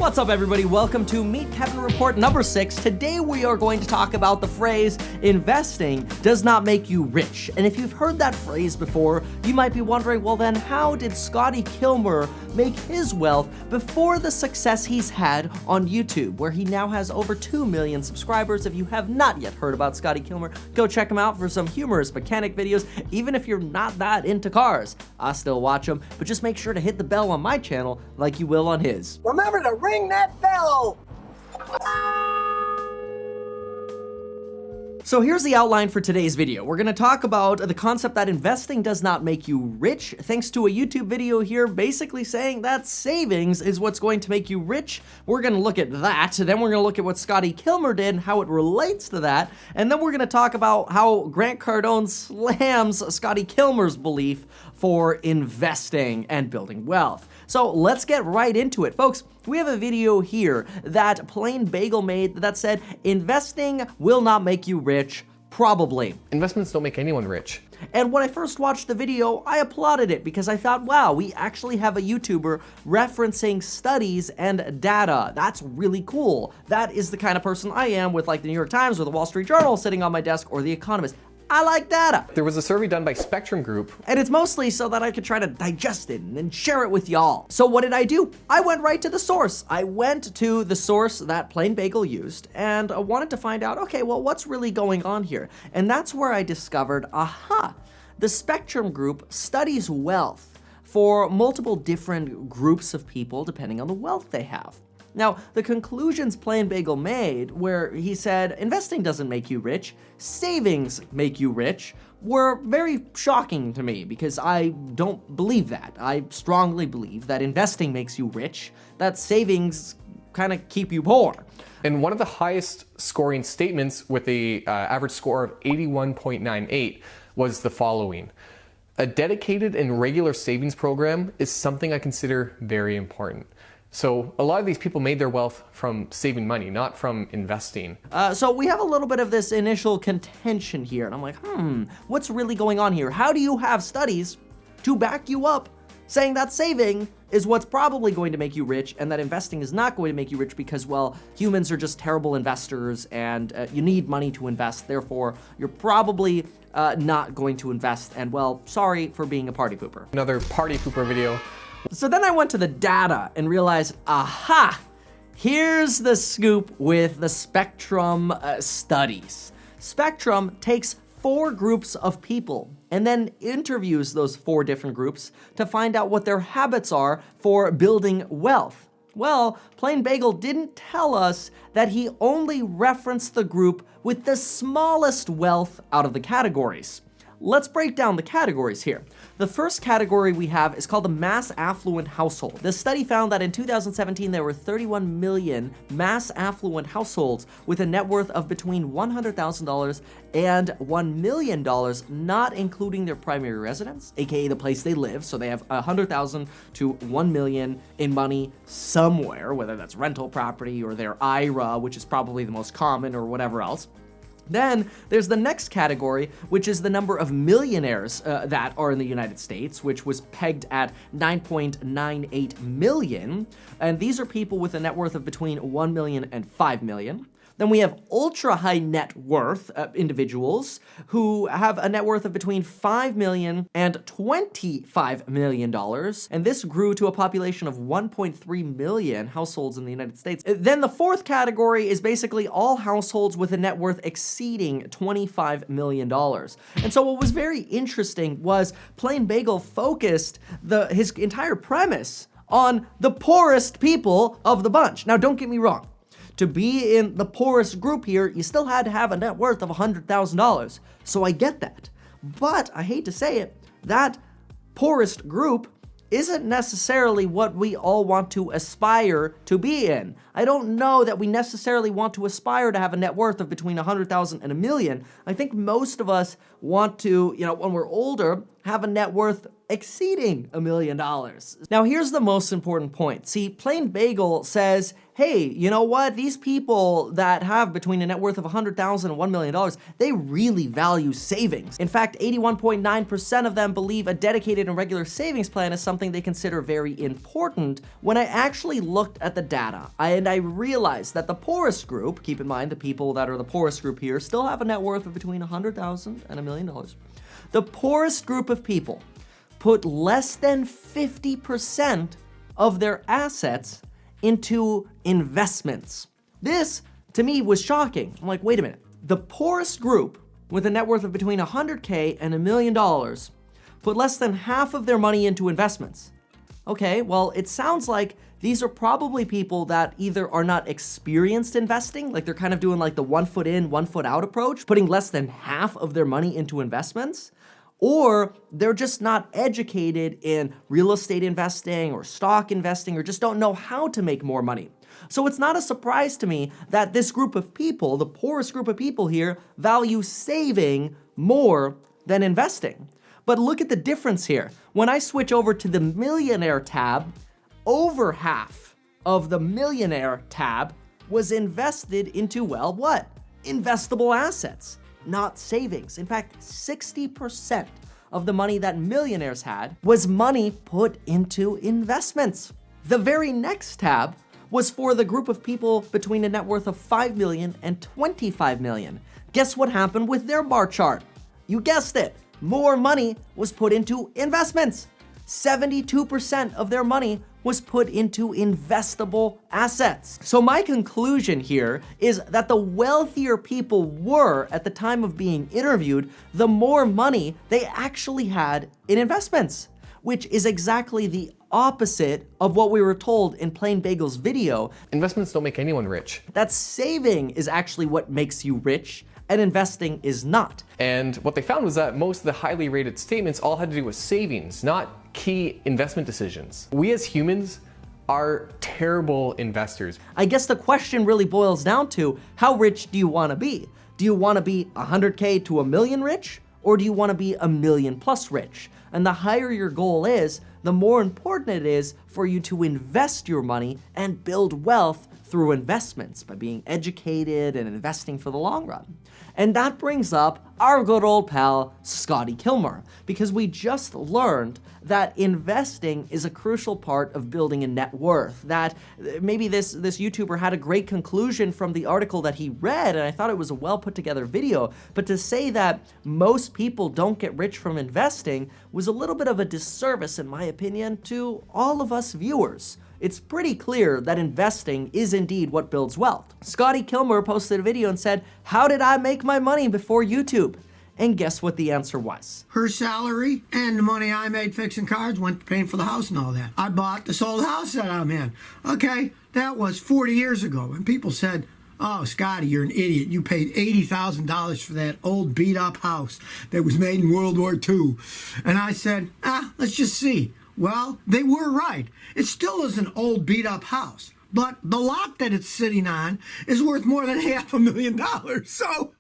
What's up, everybody? Welcome to Meet Kevin Report number 6. Today we are going to talk about the phrase, investing does not make you rich. And if you've heard that phrase before, you might be wondering, well then how did Scotty Kilmer make his wealth before the success he's had on YouTube, where he now has over 2 million subscribers. If you have not yet heard about Scotty Kilmer, go check him out for some humorous mechanic videos. Even if you're not that into cars, I still watch them, but just make sure to hit the bell on my channel like you will on his. Remember to ring that bell! So here's the outline for today's video. We're gonna talk about the concept that investing does not make you rich, thanks to a YouTube video here basically saying that savings is what's going to make you rich. We're gonna look at that, then we're gonna look at what Scotty Kilmer did and how it relates to that, and then we're gonna talk about how Grant Cardone slams Scotty Kilmer's belief for investing and building wealth. So let's get right into it, folks. We have a video here that Plain Bagel made that said, investing will not make you rich, probably. Investments don't make anyone rich. And when I first watched the video, I applauded it because I thought, wow, we actually have a YouTuber referencing studies and data. That's really cool. That is the kind of person I am with like the New York Times or the Wall Street Journal sitting on my desk or the Economist. I like data. There was a survey done by Spectrum Group. And it's mostly so that I could try to digest it and then share it with y'all. So what did I do? I went right to the source. I went to the source that Plain Bagel used and wanted to find out, okay, well, what's really going on here? And that's where I discovered, aha, the Spectrum Group studies wealth for multiple different groups of people depending on the wealth they have. Now, the conclusions Plain Bagel made, where he said investing doesn't make you rich, savings make you rich, were very shocking to me because I don't believe that. I strongly believe that investing makes you rich, that savings kind of keep you poor. And one of the highest scoring statements with the average score of 81.98 was the following. A dedicated and regular savings program is something I consider very important. So a lot of these people made their wealth from saving money, not from investing. So we have a little bit of this initial contention here, and I'm like, what's really going on here? How do you have studies to back you up saying that saving is what's probably going to make you rich and that investing is not going to make you rich because, well, humans are just terrible investors and you need money to invest, therefore you're probably not going to invest, and well, sorry for being a party pooper. Another party pooper video. So then I went to the data and realized, aha, here's the scoop with the Spectrum studies. Spectrum takes 4 groups of people and then interviews those 4 different groups to find out what their habits are for building wealth. Well, Plain Bagel didn't tell us that he only referenced the group with the smallest wealth out of the categories. Let's break down the categories here. The first category we have is called the mass affluent household. This study found that in 2017, there were 31 million mass affluent households with a net worth of between $100,000 and $1 million, not including their primary residence, aka the place they live. So they have 100,000 to 1 million in money somewhere, whether that's rental property or their IRA, which is probably the most common, or whatever else. Then there's the next category, which is the number of millionaires that are in the United States, which was pegged at 9.98 million. And these are people with a net worth of between 1 million and 5 million. Then we have ultra high net worth individuals who have a net worth of between $5 million and $25 million. And this grew to a population of 1.3 million households in the United States. Then the fourth category is basically all households with a net worth exceeding $25 million. And so what was very interesting was Plain Bagel focused his entire premise on the poorest people of the bunch. Now, don't get me wrong. To be in the poorest group here, you still had to have a net worth of $100,000. So I get that. But I hate to say it, that poorest group isn't necessarily what we all want to aspire to be in. I don't know that we necessarily want to aspire to have a net worth of between 100,000 and $1 million. I think most of us want to, when we're older, have a net worth exceeding $1 million. Now, here's the most important point. See, Plain Bagel says, hey, you know what? These people that have between a net worth of $100,000 and $1 million, they really value savings. In fact, 81.9% of them believe a dedicated and regular savings plan is something they consider very important. When I actually looked at the data, I realized that the poorest group, keep in mind the people that are the poorest group here, still have a net worth of between $100,000 and $1 million. The poorest group of people put less than 50% of their assets into investments. This, to me, was shocking. I'm like, wait a minute. The poorest group with a net worth of between $100K and $1 million put less than half of their money into investments. Okay, well, it sounds like these are probably people that either are not experienced investing, like they're kind of doing like the 1 foot in, 1 foot out approach, putting less than half of their money into investments, or they're just not educated in real estate investing or stock investing, or just don't know how to make more money. So it's not a surprise to me that this group of people, the poorest group of people here, value saving more than investing. But look at the difference here. When I switch over to the millionaire tab, over half of the millionaire tab was invested into, well, what? Investable assets, not savings. In fact, 60% of the money that millionaires had was money put into investments. The very next tab was for the group of people between a net worth of 5 million and 25 million. Guess what happened with their bar chart? You guessed it. More money was put into investments. 72% of their money was put into investable assets. So my conclusion here is that the wealthier people were at the time of being interviewed, the more money they actually had in investments, which is exactly the opposite of what we were told in Plain Bagel's video. Investments don't make anyone rich. That saving is actually what makes you rich, and investing is not. And what they found was that most of the highly rated statements all had to do with savings, not key investment decisions. We as humans are terrible investors. I guess the question really boils down to, how rich do you want to be? Do you want to be 100K to $1 million rich? Or do you want to be $1 million plus rich? And the higher your goal is, the more important it is for you to invest your money and build wealth through investments by being educated and investing for the long run. And that brings up our good old pal, Scotty Kilmer, because we just learned that investing is a crucial part of building a net worth. That maybe this YouTuber had a great conclusion from the article that he read, and I thought it was a well put together video, but to say that most people don't get rich from investing was a little bit of a disservice, in my opinion, to all of us viewers. It's pretty clear that investing is indeed what builds wealth. Scotty Kilmer posted a video and said, "How did I make my money before YouTube?" And guess what the answer was? Her salary and the money I made fixing cars went to paying for the house and all that. I bought this old house that I'm in. Okay, that was 40 years ago. And people said, "Oh, Scotty, you're an idiot. You paid $80,000 for that old beat-up house that was made in World War II. And I said, let's just see. Well, they were right. It still is an old beat-up house. But the lot that it's sitting on is worth more than $500,000. So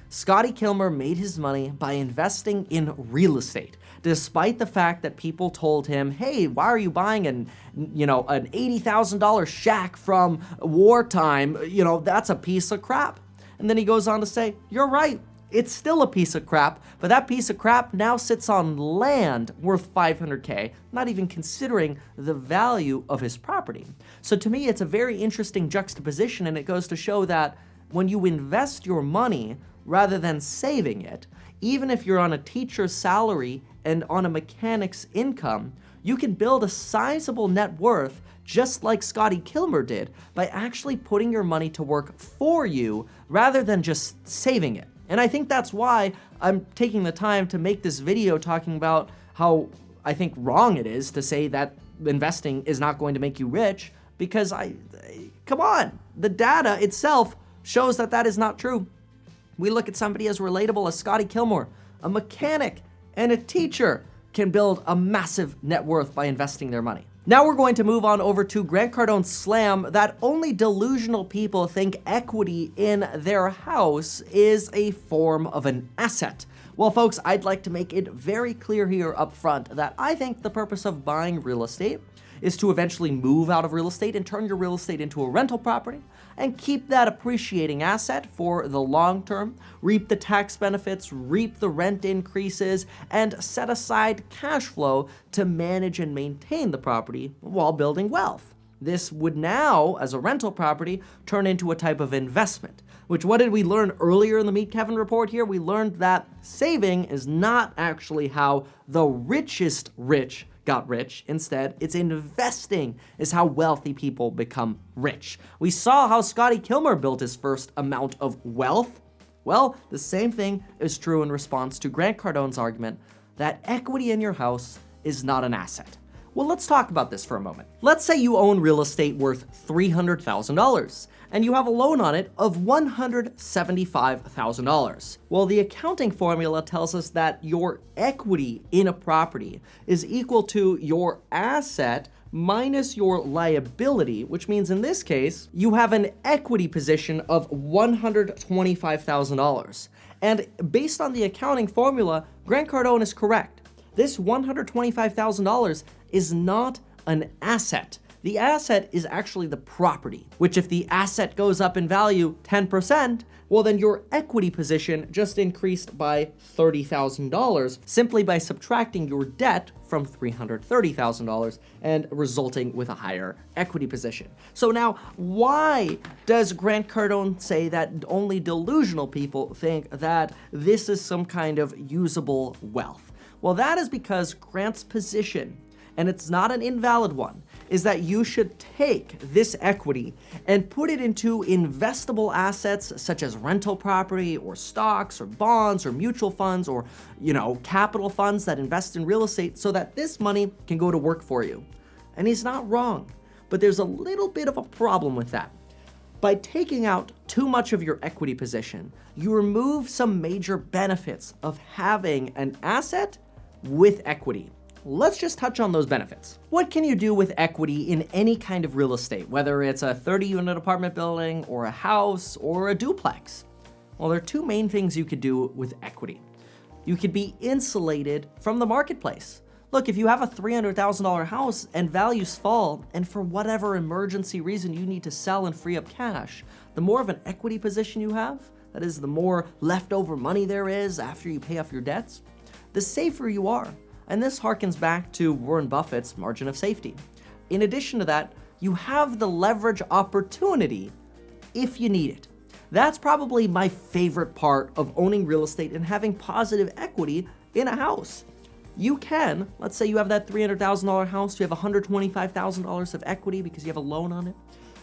Scotty Kilmer made his money by investing in real estate, despite the fact that people told him, "Hey, why are you buying an $80,000 shack from wartime? That's a piece of crap." And then he goes on to say, "You're right. It's still a piece of crap, but that piece of crap now sits on land worth $500K, not even considering the value of his property." So to me, it's a very interesting juxtaposition, and it goes to show that when you invest your money rather than saving it, even if you're on a teacher's salary and on a mechanic's income, you can build a sizable net worth just like Scotty Kilmer did by actually putting your money to work for you rather than just saving it. And I think that's why I'm taking the time to make this video talking about how I think wrong it is to say that investing is not going to make you rich, because come on, the data itself shows that that is not true. We look at somebody as relatable as Scotty Kilmer, a mechanic and a teacher can build a massive net worth by investing their money. Now we're going to move on over to Grant Cardone's slam that only delusional people think equity in their house is a form of an asset. Well, folks, I'd like to make it very clear here up front that I think the purpose of buying real estate is to eventually move out of real estate and turn your real estate into a rental property and keep that appreciating asset for the long term, reap the tax benefits, reap the rent increases, and set aside cash flow to manage and maintain the property while building wealth. This would now, as a rental property, turn into a type of investment. Which, what did we learn earlier in the Meet Kevin report here? We learned that saving is not actually how the richest rich got rich. Instead, it's investing is how wealthy people become rich. We saw how Scotty Kilmer built his first amount of wealth. Well, the same thing is true in response to Grant Cardone's argument that equity in your house is not an asset. Well, let's talk about this for a moment. Let's say you own real estate worth $300,000 and you have a loan on it of $175,000. Well, the accounting formula tells us that your equity in a property is equal to your asset minus your liability, which means in this case, you have an equity position of $125,000. And based on the accounting formula, Grant Cardone is correct. This $125,000 is not an asset. The asset is actually the property, which if the asset goes up in value 10%, well then your equity position just increased by $30,000 simply by subtracting your debt from $330,000 and resulting with a higher equity position. So now, why does Grant Cardone say that only delusional people think that this is some kind of usable wealth? Well, that is because Grant's position, and it's not an invalid one, is that you should take this equity and put it into investable assets such as rental property or stocks or bonds or mutual funds or, capital funds that invest in real estate so that this money can go to work for you. And he's not wrong, but there's a little bit of a problem with that. By taking out too much of your equity position, you remove some major benefits of having an asset with equity. Let's just touch on those benefits. What can you do with equity in any kind of real estate, whether it's a 30-unit apartment building or a house or a duplex? Well, there are two main things you could do with equity. You could be insulated from the marketplace. Look, if you have a $300,000 house and values fall, and for whatever emergency reason you need to sell and free up cash, the more of an equity position you have, that is, the more leftover money there is after you pay off your debts, the safer you are. And this harkens back to Warren Buffett's margin of safety. In addition to that, you have the leverage opportunity if you need it. That's probably my favorite part of owning real estate and having positive equity in a house. You can, let's say you have that $300,000 house, you have $125,000 of equity because you have a loan on it.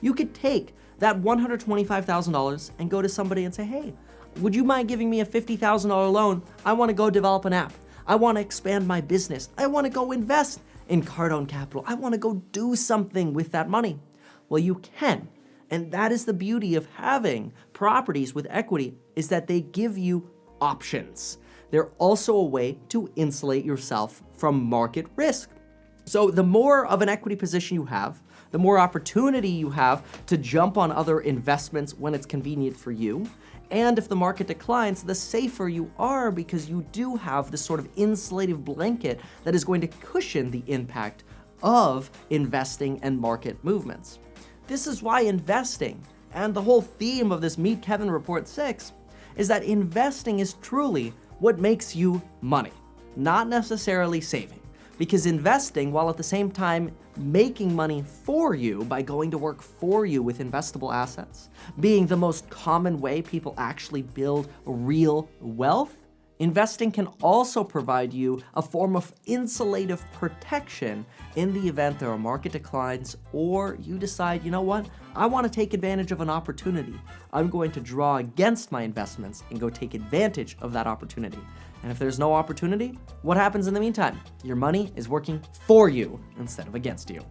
You could take that $125,000 and go to somebody and say, hey, would you mind giving me a $50,000 loan? I want to go develop an app. I want to expand my business. I want to go invest in Cardone Capital. I want to go do something with that money. Well, you can. And that is the beauty of having properties with equity, is that they give you options. They're also a way to insulate yourself from market risk. So the more of an equity position you have, the more opportunity you have to jump on other investments when it's convenient for you. And if the market declines, the safer you are because you do have this sort of insulative blanket that is going to cushion the impact of investing and market movements. This is why investing, and the whole theme of this Meet Kevin Report 6, is that investing is truly what makes you money, not necessarily saving. Because investing, while at the same time making money for you by going to work for you with investable assets, being the most common way people actually build real wealth, investing can also provide you a form of insulative protection in the event there are market declines or you decide, you know what, I want to take advantage of an opportunity. I'm going to draw against my investments and go take advantage of that opportunity. And if there's no opportunity, what happens in the meantime? Your money is working for you instead of against you.